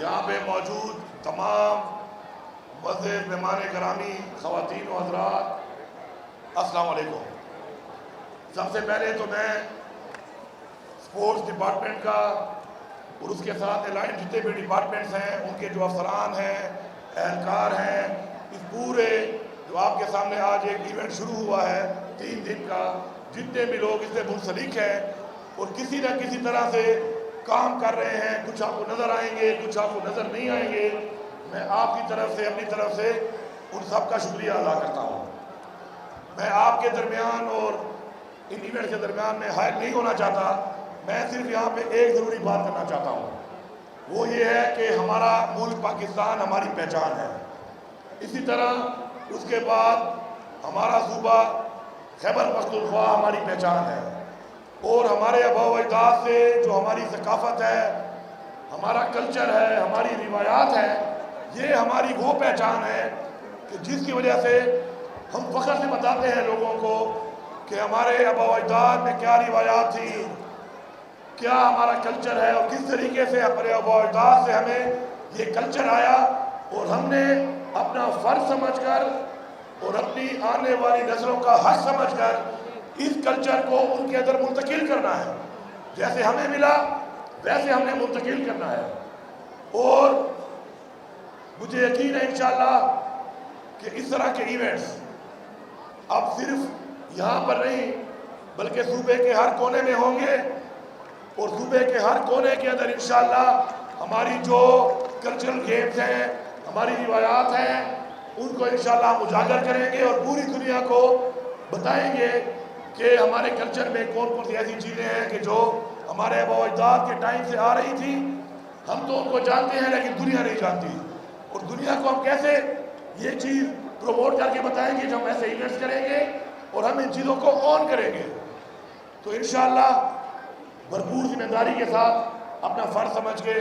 یہاں پہ موجود تمام معزز مہمان گرامی، خواتین و حضرات، السلام علیکم۔ سب سے پہلے تو میں اسپورٹس ڈپارٹمنٹ کا اور اس کے ساتھ الائن جتنے بھی ڈپارٹمنٹس ہیں ان کے جو افسران ہیں، اہلکار ہیں، اس پورے جو آپ کے سامنے آج ایک ایونٹ شروع ہوا ہے 3 دن کا، جتنے بھی لوگ اس سے منسلک ہیں اور کسی نہ کسی طرح سے کام کر رہے ہیں، کچھ آپ کو نظر آئیں گے، کچھ آپ کو نظر نہیں آئیں گے، میں آپ کی طرف سے اپنی طرف سے ان سب کا شکریہ ادا کرتا ہوں۔ میں آپ کے درمیان اور ان ایونٹ کے درمیان میں حائل نہیں ہونا چاہتا، میں صرف یہاں پہ ایک ضروری بات کرنا چاہتا ہوں، وہ یہ ہے کہ ہمارا ملک پاکستان ہماری پہچان ہے۔ اسی طرح اس کے بعد ہمارا صوبہ خیبر پختونخوا ہماری پہچان ہے، اور ہمارے آباء و اجداد سے جو ہماری ثقافت ہے، ہمارا کلچر ہے، ہماری روایات ہے، یہ ہماری وہ پہچان ہے کہ جس کی وجہ سے ہم فخر سے بتاتے ہیں لوگوں کو کہ ہمارے آباء و اجداد میں کیا روایات تھی، کیا ہمارا کلچر ہے، اور کس طریقے سے ہمارے آباء و اجداد سے ہمیں یہ کلچر آیا، اور ہم نے اپنا فرض سمجھ کر اور اپنی آنے والی نسلوں کا حق سمجھ کر اس کلچر کو ان کے اندر منتقل کرنا ہے۔ جیسے ہمیں ملا ویسے ہم نے منتقل کرنا ہے، اور مجھے یقین ہے انشاءاللہ کہ اس طرح کے ایونٹس اب صرف یہاں پر نہیں بلکہ صوبے کے ہر کونے میں ہوں گے، اور صوبے کے ہر کونے کے اندر انشاءاللہ ہماری جو کلچرل گیمز ہیں، ہماری روایات ہیں، ان کو انشاءاللہ ہم اجاگر کریں گے اور پوری دنیا کو بتائیں گے کہ ہمارے کلچر میں کون کون سی ایسی چیزیں ہیں کہ جو ہمارے آباء و اجداد کے ٹائم سے آ رہی تھی۔ ہم تو ان کو جانتے ہیں لیکن دنیا نہیں جانتی، اور دنیا کو ہم کیسے یہ چیز پروموٹ کر کے بتائیں گے جب ہم ایسے ایونٹس کریں گے اور ہم ان چیزوں کو آن کریں گے۔ تو انشاءاللہ بھرپور ذمہ داری کے ساتھ اپنا فرض سمجھ کے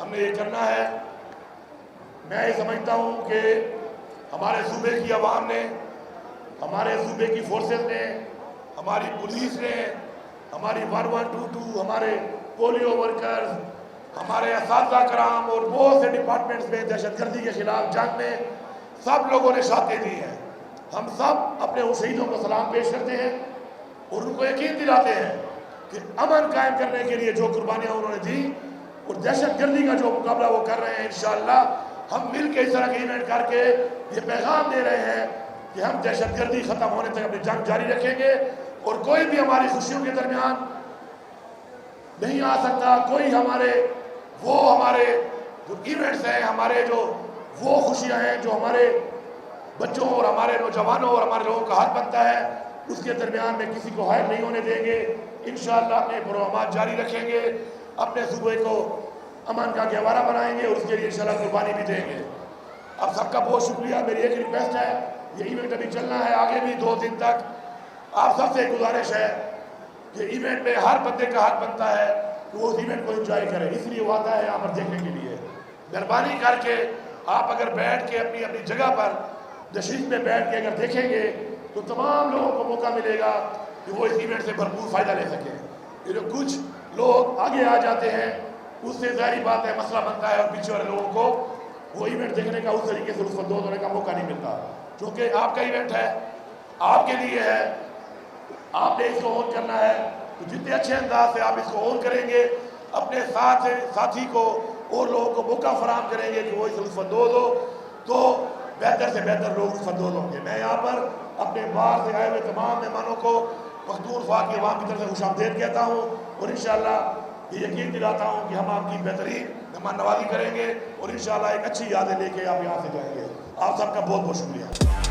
ہم نے یہ کرنا ہے۔ میں یہ سمجھتا ہوں کہ ہمارے صوبے کی عوام نے، ہمارے صوبے کی فورسز نے، ہماری پولیس نے، ہماری 1122، ہمارے پولیو ورکرز، ہمارے اساتذہ کرام اور بہت سے ڈپارٹمنٹس میں دہشت گردی کے خلاف جنگ میں سب لوگوں نے شہادتیں دی ہیں۔ ہم سب اپنے ان شہیدوں کو سلام پیش کرتے ہیں اور ان کو یقین دلاتے ہیں کہ امن قائم کرنے کے لیے جو قربانیاں انہوں نے دی اور دہشت گردی کا جو مقابلہ وہ کر رہے ہیں، انشاءاللہ ہم مل کے اس طرح کے ایونٹ کر کے یہ پیغام دے رہے ہیں کہ ہم دہشت گردی ختم ہونے تک اپنی جنگ جاری رکھیں گے، اور کوئی بھی ہماری خوشیوں کے درمیان نہیں آ سکتا، کوئی ہمارے جو ایونٹس ہیں، ہمارے جو وہ خوشیاں ہیں جو ہمارے بچوں اور ہمارے نوجوانوں اور ہمارے لوگوں کا حق بنتا ہے، اس کے درمیان میں کسی کو حائل نہیں ہونے دیں گے۔ انشاءاللہ اپنے پروگرامات جاری رکھیں گے، اپنے صوبے کو امن کا گہوارہ بنائیں گے، اور اس کے لیے انشاءاللہ قربانی بھی دیں گے۔ اب سب کا بہت شکریہ۔ میری ایک ریکویسٹ ہے، یہ ایونٹ ابھی چلنا ہے آگے بھی 2 دن تک، آپ سب سے گزارش ہے کہ ایونٹ میں ہر بندے کا حق بنتا ہے کہ وہ اس ایونٹ کو انجوائے کرے، اس لیے وہ آتا ہے یہاں پر دیکھنے کے لیے۔ مہربانی کر کے آپ اگر بیٹھ کے اپنی اپنی جگہ پر نشست میں بیٹھ کے اگر دیکھیں گے تو تمام لوگوں کو موقع ملے گا کہ وہ اس ایونٹ سے بھرپور فائدہ لے سکیں۔ یہ جو کچھ لوگ آگے آ جاتے ہیں اس سے ظاہری بات ہے مسئلہ بنتا ہے، اور پیچھے والے لوگوں کو وہ ایونٹ دیکھنے کا اس طریقے سے اس وقت ہونے کا موقع نہیں ملتا، چونکہ آپ کا ایونٹ ہے، آپ کے لیے ہے، آپ نے اس کو اون کرنا ہے، تو جتنے اچھے انداز سے آپ اس کو اون کریں گے، اپنے ساتھی کو اور لوگوں کو موقع فراہم کریں گے کہ وہ اس لطف اندوز ہو، تو بہتر سے بہتر لوگ لطف اندوز ہوں گے۔ میں یہاں پر اپنے باہر سے آئے ہوئے تمام مہمانوں کو پختونخوا کی عوام کی طرف سے خوش آمدید کہتا ہوں، اور انشاءاللہ یہ یقین دلاتا ہوں کہ ہم آپ کی بہترین مہمان نوازی کریں گے، اور انشاءاللہ ایک اچھی یادیں لے کے آپ یہاں سے جائیں گے۔ آپ سب کا بہت بہت شکریہ۔